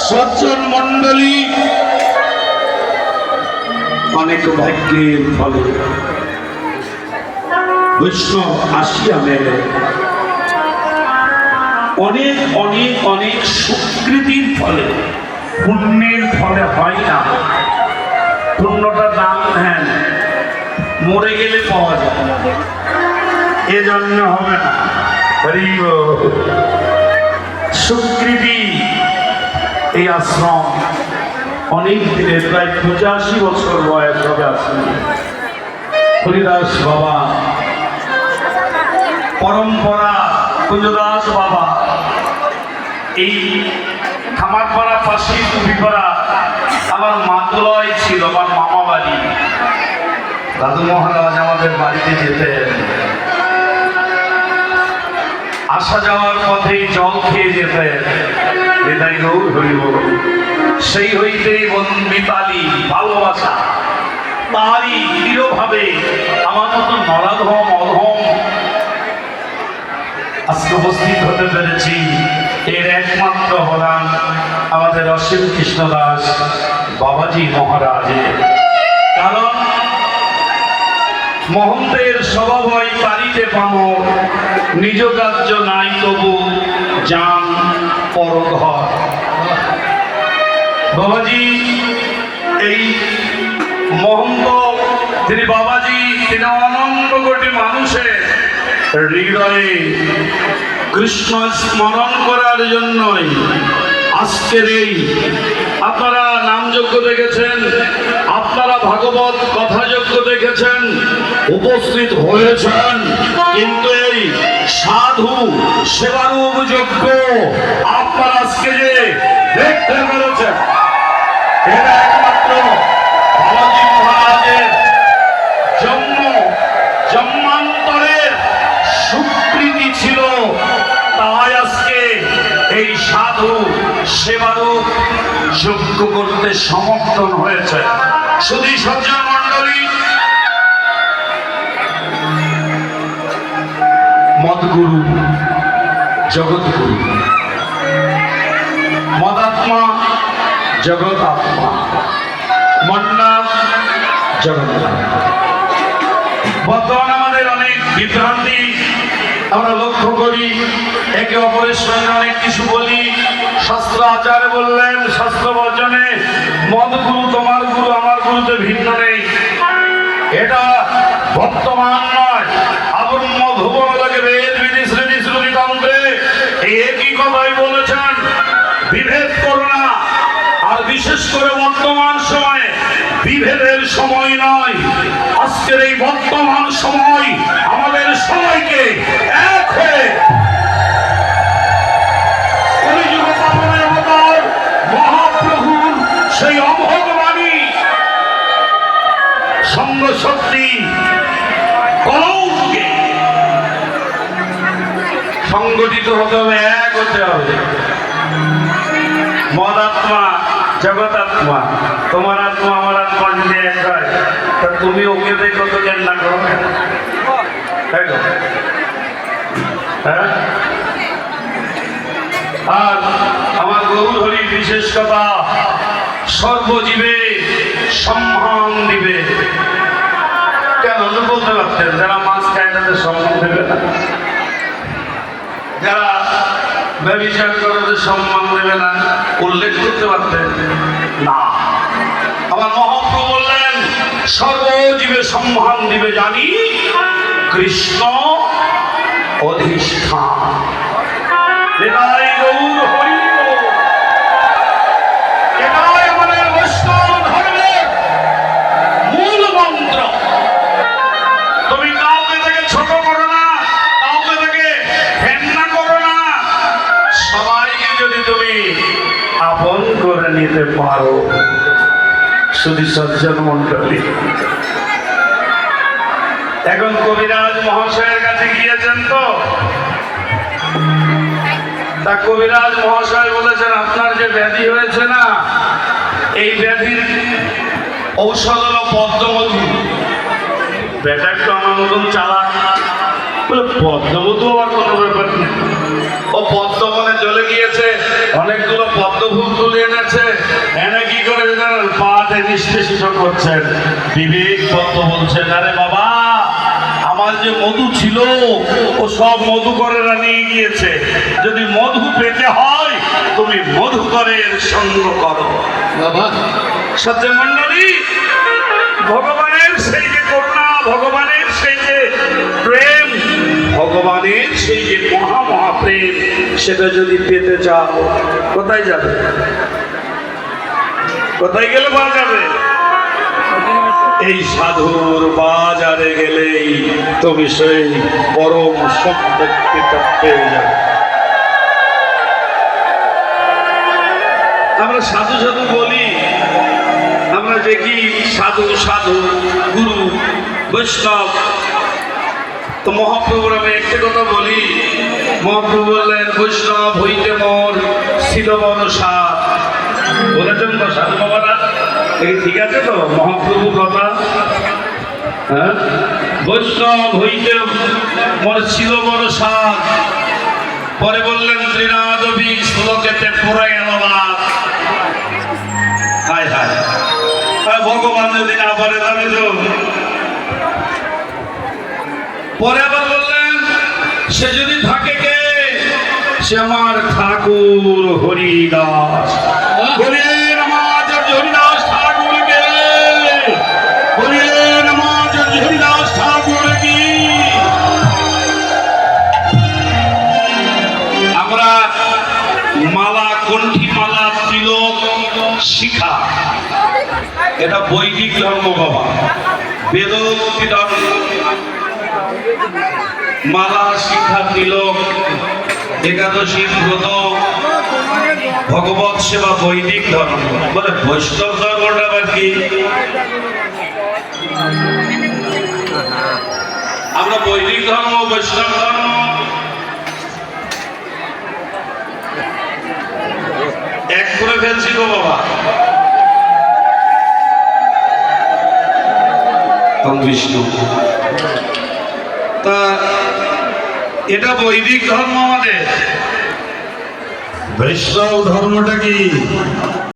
সজ্জন মন্ডলী অনেক ভাগ্যের ফলে বৈষ্ণব আসিয়া মেলে, অনেক অনেক অনেক সুকৃতির ফলে, পুণ্যের ফলে হয় না। পুণ্যটা দাম দেন, মরে গেলে পাওয়া যায়, এজন্য হবে না। সুকৃতি এই আশ্রম অনেক দিনের, প্রায় 85 বছর বয়স হবে আশ্রম। হরিদাস বাবা, পরম্পরা কুঞ্জদাস বাবা, এই খামারপাড়া পাশে টুপিপাড়া আমার মাতুলয় ছিল, আমার মামা বাড়ি। দাদু মহারাজ আমাদের বাড়িতে যেতেন, আসা যাওয়ার পথে জল খেয়ে যেতেন। হৃদয় গৌর হইব, সেই হইতেই মিতালি ভালোবাসা তারই দৃঢ়ভাবে আমার মতো নরাধম অধম আজকে উপস্থিত হতে পেরেছি। এর একমাত্র হলাম আমাদের অসীম কৃষ্ণ দাস বাবাজি মহারাজের। কারণ মহন্তের স্বভাব হয় পারিতে পাম, নিজ কার্য নাই তবু যান পরঘর। বাবাজি এই মহন্ত, তিনি বাবাজি, তিনি অনন্ত কোটি মানুষের হৃদয়ে কৃষ্ণ স্মরণ করার জন্যই আজকের এই আপনারা নামযজ্ঞ দেখেছেন, আপনারা ভাগবত কথাযজ্ঞ দেখেছেন, উপস্থিত হয়েছেন। কিন্তু এই সাধু সেবারূপ যজ্ঞ আপনারা আজকে যে দেখতে পেরেছেন, এটা একমাত্র বাবাজি মহারাজের জন্মান্তরের সুকৃতি ছিল। তাই আজকে এই সাধু সেবারূপ যজ্ঞ করতে সমর্থন হয়েছে। শুধু সজ্জন মন্ডলী, মদগুরু জগৎগুরু, মদাত্মা জগৎ আত্মা, মন্নাথ জগন্নাথ। বর্তমানে আমাদের অনেক বিভ্রান্তি আমরা লক্ষ্য করি, একে অপরের সঙ্গে অনেক কিছু বলি। শাস্ত্র আচার্য বললেন, শাস্ত্র বচনে মদ গুরু তোমার গুরু আমার গুরুতে ভিন্ন নেই। এটা বর্তমান নয়, আবর্ম ধুবন লাগে বেদ বিধি শ্রেণী শ্রুতিতন্ত্রে এই একই কথাই বলেছেন, বিভেদ করো না। আর বিশেষ করে বর্তমান সময়ে বিভেদের সময় নয়। আজকের এই বর্তমান সময় আমাদের সবাইকে এক হয়ে কলিযুগ পাবনের অবতার মহাপ্রভুর সেই অমোঘ বাণী, সঙ্গ শক্তি কলঙ্কে সংগঠিত হতে হবে, এক হতে হবে। মদাত্মা জগতাত্মা, তোমার আত্মা আমার আত্মা যদি এক হয়, তা তুমি ওকে দেখো তো জ্ঞান না করো। হ্যাঁ, আর আমার গৌর হরির বিশেষ কথা, সর্বজীবে সম্মান দিবে। কেন বলতে পারতেন, যারা মাছ খায় তাদের সম্মান দেবে না, যারা ব্যবচার করে সম্মান দেবে না, উল্লেখ করতে পারতেন না। আমার মহাপ্রভু বললেন সর্বজীবে সম্মান দিবে জানি কৃষ্ণ অধিষ্ঠান। হৃদয় গৌর হরি, এটাই আমাদের বৈষ্ণব ধর্মের মূল মন্ত্র। তুমি কাউকে থেকে ছোট করো না, কাউকে থেকে ঘেন্না করো না, সবাইকে যদি তুমি আপন করে নিতে পারো। শুধু সজ্জন মন্ডলী, এখন কবিরাজ মহাশয়ের কাছে গিয়েছেন তো, তা কবিরাজ মহাশয় বলেছেন আপনার যে ব্যাধি হয়েছে না, এই ব্যাধির ঔষধ হলো পদ্মমধু। বেটা একটু আমার মতন চালাক, বলে পদ্মবধূ আবার কোনো ব্যাপার নেই। ও পদ্মবনে চলে গিয়েছে, অনেকগুলো পদ্ম ফুল তুলে এনে হাতে নিষ্পেষিত করছেন। বিবেক দত্ত বলছেন, আরে বাবা, আমার যে মধু ছিল ও সব মধুকরেরা নিয়ে গিয়েছে। যদি মধু পেতে হয় তুমি মধুকরের সঙ্গ করো। বাবা সত্য মন্ডলী, ভগবানের সেই যে করুণা, ভগবানের সেই যে প্রেম, ভগবানের সেই যে মহা মহা প্রেম, সেটা যদি পেতে চাও কোথায় যাবে? কোথায় গেলে পাওয়া যাবে? এই সাধুর বাজারে গেলেই তুমি সেই পরম সম্পত্তিটা পেয়ে যাবে। আমরা সাধু সাধু বলি, আমরা দেখি সাধু সাধু গুরু বৈষ্ণব। তো মহাপ্রভুর আমি একটা কথা বলি, মহাপ্রভু বললেন বৈষ্ণব হইতে মোর ছিল বড় সাধ। বলেছেন তো সাধু বাবারা, ঠিক আছে তো মহাপ্রভুর কথা? হ্যাঁ, বৈষ্ণব হইতে মোর ছিল বড় সাধ। পরে বললেন ত্রিনাদবি শ্লোকেতে পড়ে গেল বাদ। হায় হায়, ভগবান যদি না পারে তবে তো। পরে আবার বললেন সে যদি থাকে কে, সে আমার ঠাকুর হরিদাস। বলিলেন আমার হরিদাস ঠাকুর কে? বলিলেন আমার হরিদাস ঠাকুর কি? আমরা মালা, কণ্ঠী মালা, তিলক, শিখা, এটা বৈদিক ধর্ম বাবা, বেদোক্তি ধর্ম। মালা, শিখা, তিলক, একাদশী, ব্রত, ভগবত সেবা বৈদিক ধর্ম। বলে বৈষ্ণব ধর্মটা আবার কি? আমরা বৈদিক ধর্ম, বৈষ্ণব ধর্ম এক করে ফেলছি গো বাবা। বিষ্ণু তা এটা বৈদিক ধর্ম, আমাদের বৈষ্ণব ধর্মটা কি?